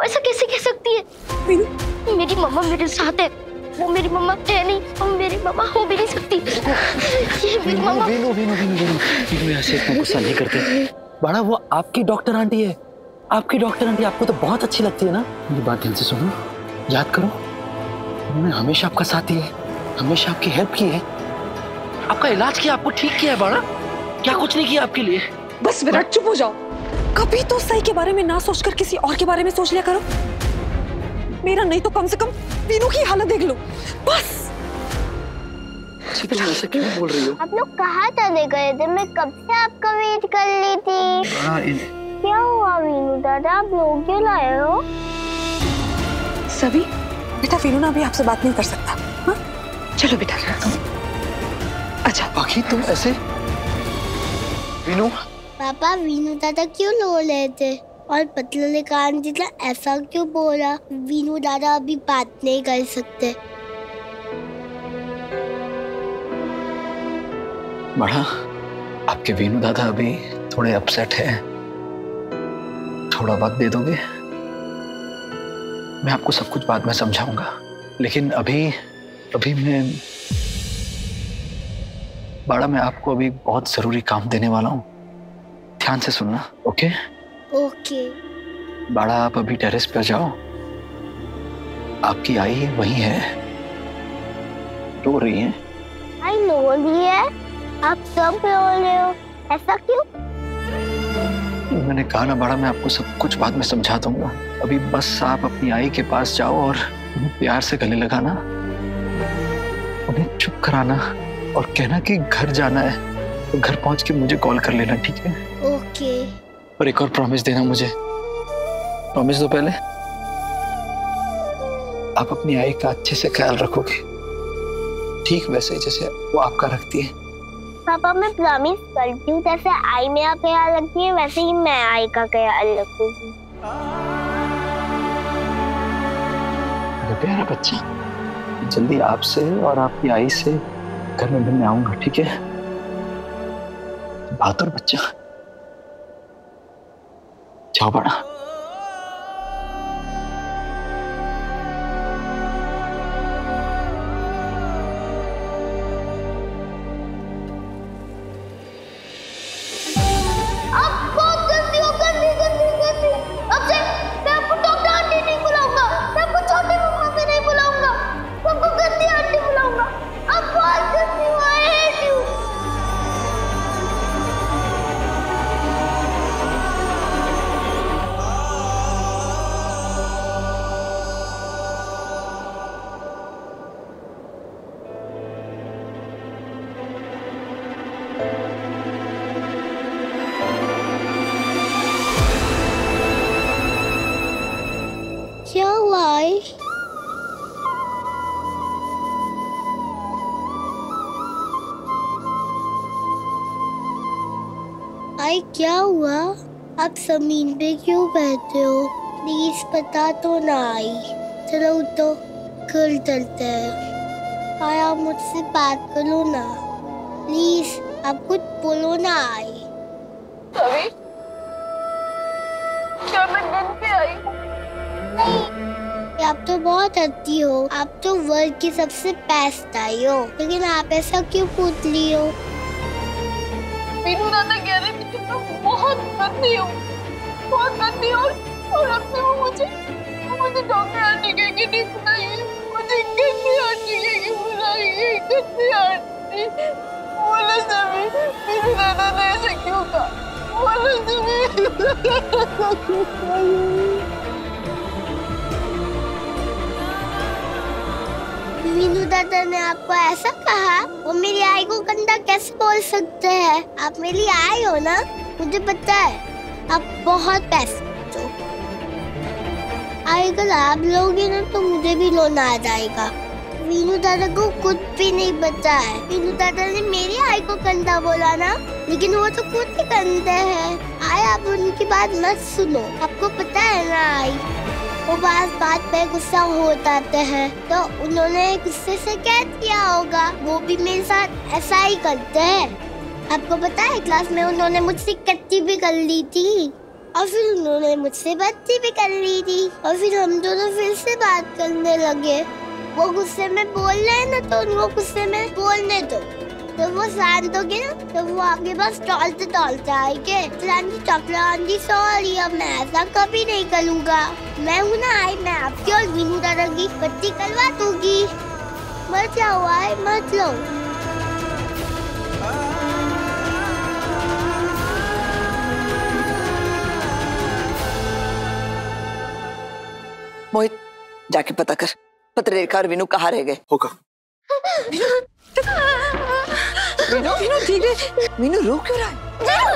ऐसा कैसे कह सकती है? मेरी मम्मा मेरे साथ है, वो मेरी मम्मा है नहीं, और मेरी मम्मा हो भी नहीं सकती। ये मेरी मम्मा। वीनू ऐसे इतना गुस्सा नहीं करते। बड़ा वो आपकी डॉक्टर आंटी है, आपकी डॉक्टर आंटी आपको तो बहुत अच्छी लगती है ना। मेरी बात ध्यान से सुनो, याद करो, उन्होंने हमेशा आपका साथ दिया है, हमेशा आपकी हेल्प की है, आपका इलाज किया, आपको ठीक किया है। बड़ा क्या कुछ नहीं किया आपके लिए? बस विराट चुप हो जाओ। कभी तो सही के बारे में ना सोचकर किसी और के बारे में सोच लिया करो। मेरा नहीं तो कम से कम वीनू की हालत देख लो बस। तुम ऐसे क्यों बोल रही हो? आप लोग कहाँ चले गए थे? मैं कब से आपका वेट कर ली थी। क्या हुआ वीनू दादा, आप लोग क्यों लाए हो? सभी बेटा, वीनू ना अभी आपसे बात नहीं कर सकता। हाँ चलो बेटा, अच्छा बाकी तुम ऐसे। वीनू पापा, वीनू दादा क्यों रो रहे थे? और पतलू ने कहा जितना ऐसा क्यों बोला? वीनू दादा अभी बात नहीं कर सकते। बड़ा, आपके वीनू दादा अभी थोड़े अपसेट है, थोड़ा वक्त दे दोगे? मैं आपको सब कुछ बाद में समझाऊंगा, लेकिन अभी मैं बड़ा, मैं आपको अभी बहुत जरूरी काम देने वाला हूँ, ध्यान से सुनना। Okay okay. बड़ा, आप अभी टेरेस पर जाओ, आपकी आई वही है, रो रही है। आई रो रही है? आप सब रो रहे हो, ऐसा क्यों? मैंने कहा ना बड़ा, मैं आपको सब कुछ बाद में समझा दूंगा। अभी बस आप अपनी आई के पास जाओ और प्यार से गले लगाना, उन्हें चुप कराना और कहना कि घर जाना है, तो घर पहुंच के मुझे कॉल कर लेना, ठीक है? ओके। और एक और प्रॉमिस देना मुझे, प्रॉमिस दो पहले। आप अपनी आई का अच्छे से ख्याल रखोगे, ठीक वैसे ही जैसे वो आपका रखती है। पापा मैं प्रॉमिस करती हूँ, जैसे आई मेरा ख्याल रखती है वैसे ही मैं आई का ख्याल रखूंगी। अरे प्यारा बच्चा, जल्दी आपसे और आपकी आई से घर में मिलने आऊंगा, ठीक है? बहादुर बच्चा, जाओ बड़ा। आप बहुत गंदी हो, गंदी गंदी गंदी। अब से मैं आपको डॉक्टर आंटी नहीं बुलाऊंगा, मैं आपको छोटी मम्मा से नहीं बुलाऊंगा, मैं आपको गंदी आंटी बुलाऊंगा। आप बहुत गंदी हो, आई हेट यू। क्या हुआ आई? आई क्या हुआ? आप जमीन पे क्यों बैठे हो? प्लीज बता तो ना आई। चलो तो घर चलते हैं। आई आप मुझसे बात करो ना प्लीज, आप कुछ बोलो ना आई। सभी क्या मैं दिन पे आई? नहीं, आप तो बहुत अच्छी हो, आप तो वर्ल्ड की सबसे बेस्ट आई हो, लेकिन आप ऐसा क्यों पूछ ली हो? वीनू दादा कह रहे थे कि मैं बहुत गंदी हूँ, बहुत गंदी हूँ, और अब से वो मुझे डॉक्टर आंटी कह के नहीं बुलाई, मुझे गंदी आंटी कह के बुलाई, गंदी आंटी। बोलो सभी, वीनू दादा ने ऐसे क्यों कहा? बोलो सभी। वीनू दादा ने आपको ऐसा कहा? वो मेरी आई को गंदा कैसे बोल सकते हैं? आप मेरी आई हो ना, मुझे पता है आप बहुत बेस्ट हो। अगर आप लोगे ना तो मुझे भी रोना आ जाएगा। वीनू दादा को कुछ भी नहीं पता है। वीनू दादा ने मेरी आई को गंदा बोला ना, लेकिन वो तो खुद ही गंदे हैं। आई आप उनकी बात मत सुनो, आपको पता है ना आई वो बात पे गुस्सा हो जाते हैं, तो उन्होंने गुस्से से क्या किया होगा? वो भी मेरे साथ ऐसा ही करते हैं। आपको पता है क्लास में उन्होंने मुझसे कट्टी भी कर ली थी। और फिर उन्होंने मुझसे बातचीत भी कर ली थी और फिर हम दोनों फिर से बात करने लगे। वो गुस्से में बोल रहे हैं ना तो उनको गुस्से में बोलने दो। तो वो शांत हो गए ना तो वो आपके पास टॉलते आएंगे। आंटी चॉकलेट आंटी सॉरी, अब मैं ऐसा कभी नहीं करूँगा। मैं हूँ ना आई, मैं आपकी और वीनू दादा की पट्टी करवा दूंगी। मत जाओ आई, मत लो। मोहित जाके पता कर पत्ररेखा और विनू कहाँ रह गए। होगा। विनू ठीक है। विनू रो क्यों रहा है?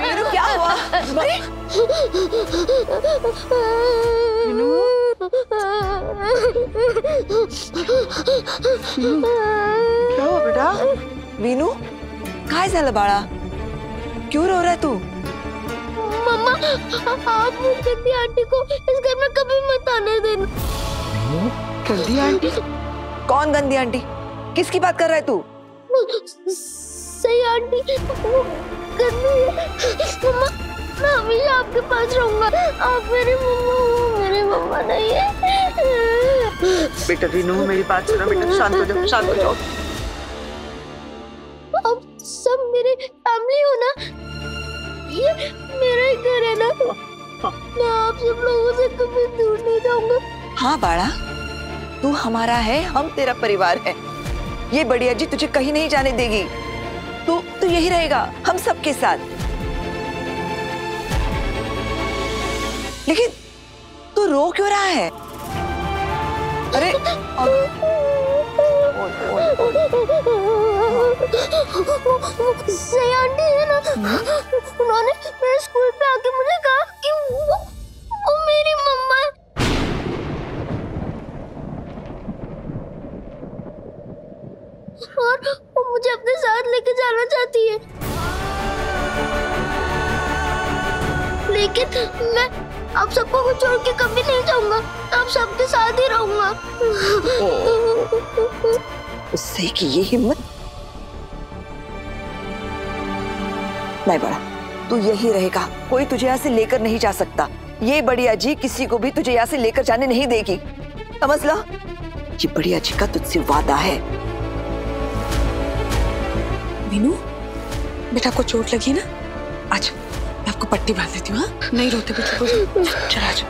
विनू क्या हुआ? विनू क्या हुआ बेटा? विनू काय झालं बाळा? क्यों रो रहा है तू? मम्मा आप गंदी आंटी को इस घर में कभी मत आने देना। गंदी आंटी? कौन गंदी आंटी? किसकी बात कर रहा है तू? सही आंटी वो गंदी है। मम्मा मैं हमेशा आपके पास रहूंगा। आप मेरी मम्मा हो, मेरी मम्मा नहीं है। बेटा विनू मेरी बात सुनो बेटा, शांत हो जाओ, शांत हो जाओ। अब सब मेरी फैमिली हो ना, ये मेरा ही घर है ना। मैं आप सब लोगों से कभी दूर नहीं जाऊंगा। हाँ बाड़ा, तू हमारा है, हम तेरा परिवार है। ये बढ़िया जी तुझे कहीं नहीं जाने देगी। तू यही रहेगा हम सबके साथ। लेकिन तू रो क्यों रहा है? अरे सही आंटी है ना, उन्होंने मेरे स्कूल पे आके मुझे कहा कि वो मेरी मम्मा है। और वो मुझे अपने साथ लेके जाना चाहती है, लेकिन मैं आप सबको छोड़ के कभी नहीं जाऊंगा। आप सबके साथ ही रहूंगा। उससे की ये हिम्मत? नहीं बड़ा, तू यही रहेगा, कोई तुझे यहाँ से लेकर नहीं जा सकता। ये बढ़िया जी किसी को भी तुझे यहाँ से लेकर जाने नहीं देगी, समझ लो। ये बढ़िया जी का तुझसे वादा है। मीनू बेटा आपको चोट लगी ना, आज मैं आपको पट्टी बांध देती हूँ। हाँ नहीं रोते बेटा, चला आज।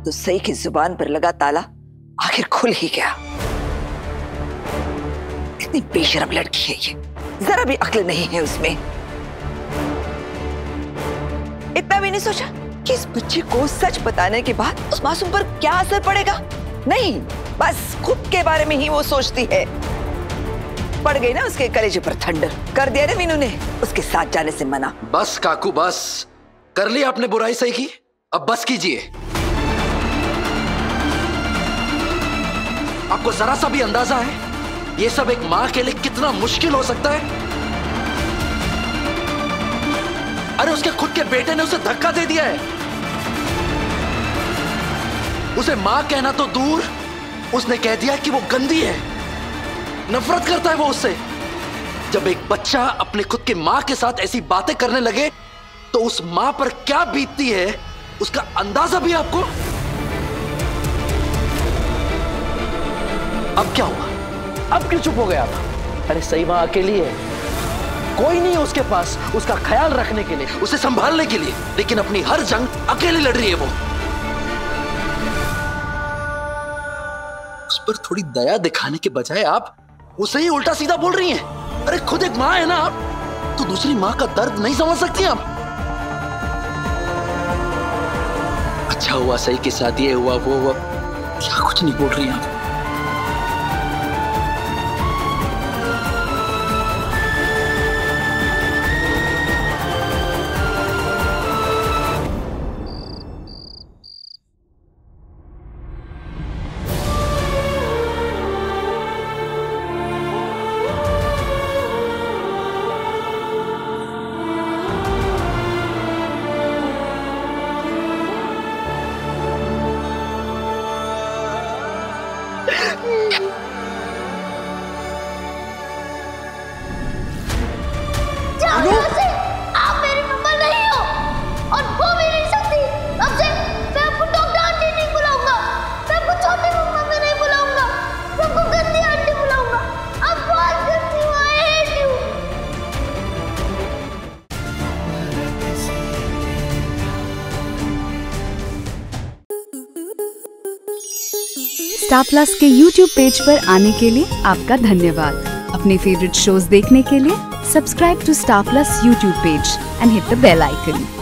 तो सही की जुबान पर लगा ताला आखिर खुल ही गया। इतनी बेशरम लड़की है ये, जरा भी अक्ल नहीं है उसमें। इतना भी नहीं सोचा कि इस बच्चे को सच बताने के बाद उस मासूम पर क्या असर पड़ेगा। नहीं, बस खुद के बारे में ही वो सोचती है। पड़ गई ना उसके कलेजे पर ठंडर। कर दिया ना मीनू ने उसके साथ जाने से मना। बस काकू बस, कर ली आपने बुराई सही की, अब बस कीजिए। आपको जरा सा भी अंदाजा है ये सब एक मां के लिए कितना मुश्किल हो सकता है? अरे उसके खुद के बेटे ने उसे धक्का दे दिया है। उसे मां कहना तो दूर, उसने कह दिया कि वो गंदी है, नफरत करता है वो उससे। जब एक बच्चा अपने खुद के मां के साथ ऐसी बातें करने लगे तो उस मां पर क्या बीतती है उसका अंदाजा भी आपको? अब क्या हुआ? अब क्यों चुप हो गया आप? अरे सही मां अकेली है, कोई नहीं है उसके पास उसका ख्याल रखने के लिए, उसे संभालने के लिए, लेकिन अपनी हर जंग अकेली लड़ रही है वो। उस पर थोड़ी दया दिखाने के बजाय आप उसे ही उल्टा सीधा बोल रही हैं। अरे खुद एक मां है ना आप, तो दूसरी मां का दर्द नहीं समझ सकती आप? अच्छा हुआ सही के साथ ये हुआ वो हुआ, क्या कुछ नहीं बोल रही आप? स्टार प्लस के YouTube पेज पर आने के लिए आपका धन्यवाद। अपने फेवरेट शोज देखने के लिए subscribe to Star Plus YouTube page and hit the bell icon.